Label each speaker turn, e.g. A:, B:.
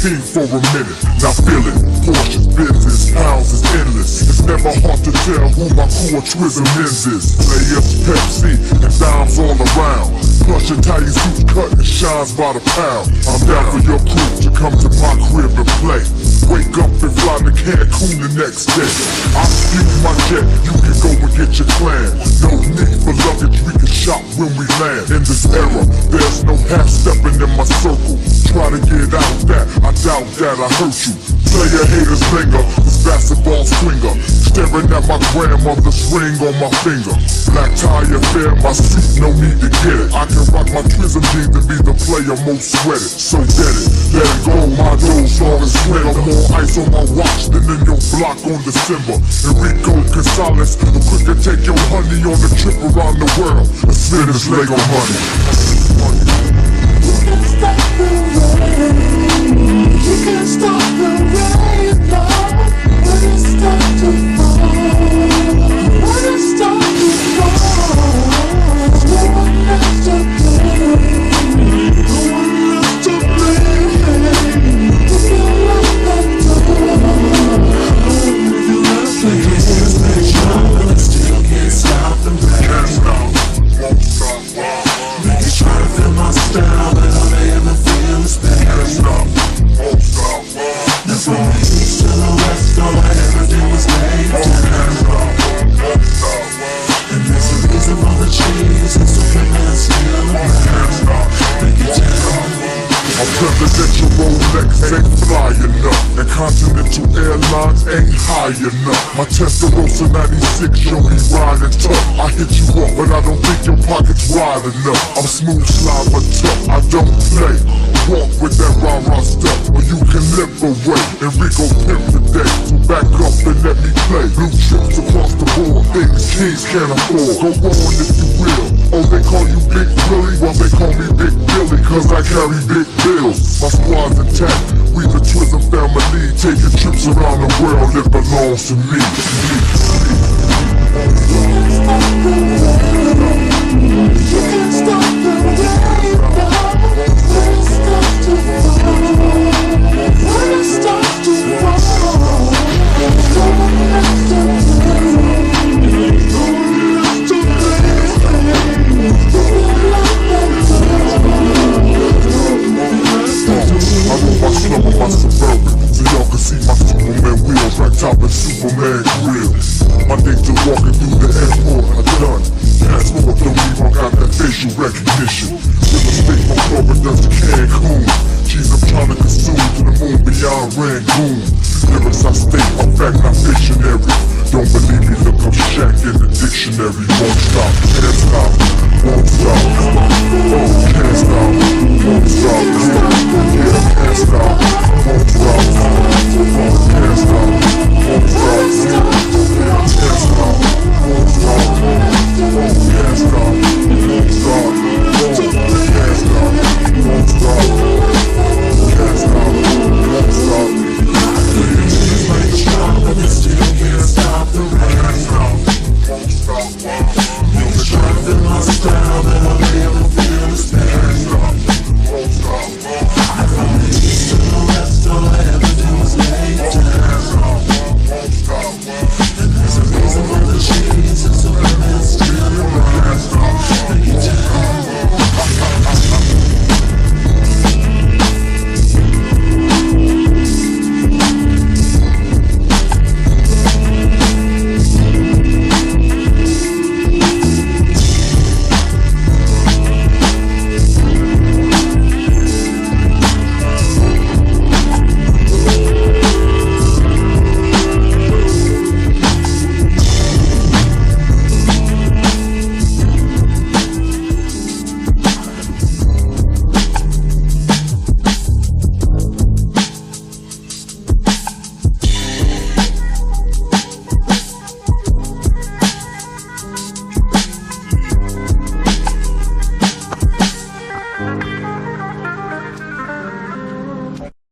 A: king for a minute. Now feel it, Porsche's business, pounds is endless. It's never hard to tell who my crew of Twism ends is. Players, Pepsi, and dimes all around. Plush Italian suits cut and shines by the pound. I'm down for your crew to come to my crib and play. Wake up and fly to Cancun the next day. I speak my jet, you can go and get your clan. No need for luggage, we can shop when we land. In this era, there's no half stepping in my circle. Try to get out that, I doubt that I hurt you. Player haters linger, this basketball swinger. Staring at my grandmother's ring on my finger. Black tie affair, my suit, no need to get it. I can rock my Twism jeans and be the player most sweated. So get it, let it go, my dough long and sweat. More ice on my watch than in your block on December. Enrico Gonzalez, I'm quick to take your honey on a trip around the world and spend this Lego money.
B: You can't stop the rain. You can't stop the rain, no. When it starts to fall, when it starts to fall, no one left to blame. No one left to blame. If you lock that door, if you lock the gates, make sure but still can't stop the rain.
A: Can't stop, won't stop,
B: Niggas try to feel my style, but all they ever feel is pain.
A: can't stop, won't stop,
B: Now from the east to the west, all I ever did was lay it down. And there's a reason for the cheese and Superman still around. Make it down.
A: A presidential Rolex ain't fly enough, and Continental Airlines ain't high enough. My Testarossa 96 show me riding tough. I hit you up, but I don't think your pocket's wide enough. I'm smooth, slide, but tough, I don't play. Walk with that rah-rah stuff, or you can live away. Enrico pimp today, so back up and let me play. Blue chips across the board, things kings can't afford. Go on if you will. Oh, they call you Big Billy? Well, they call me Big Billy, cause I carry big bills. My squad's intact, we the Twism family. Taking trips around the world, it belongs to me.
B: You can't stop the rain, no. When it starts to fall, when it starts to fall, no one left to blame. No one left to blame. If you lock that
A: I roll my slum on my Suburban, so y'all can see my Superman wheels right top of Superman grill. My days of walking through the airport are done. Passport don't even got that facial recognition. Real estate my corporate does to Cancun. Jeez, I'm trying to consume to the moon beyond Rangoon. Lyrics I state, I'm fact not dictionary. Don't believe me, look up Shaq in the dictionary. Won't stop, can't stop, won't stop. Oh, can't stop, won't stop. Yeah, can't stop.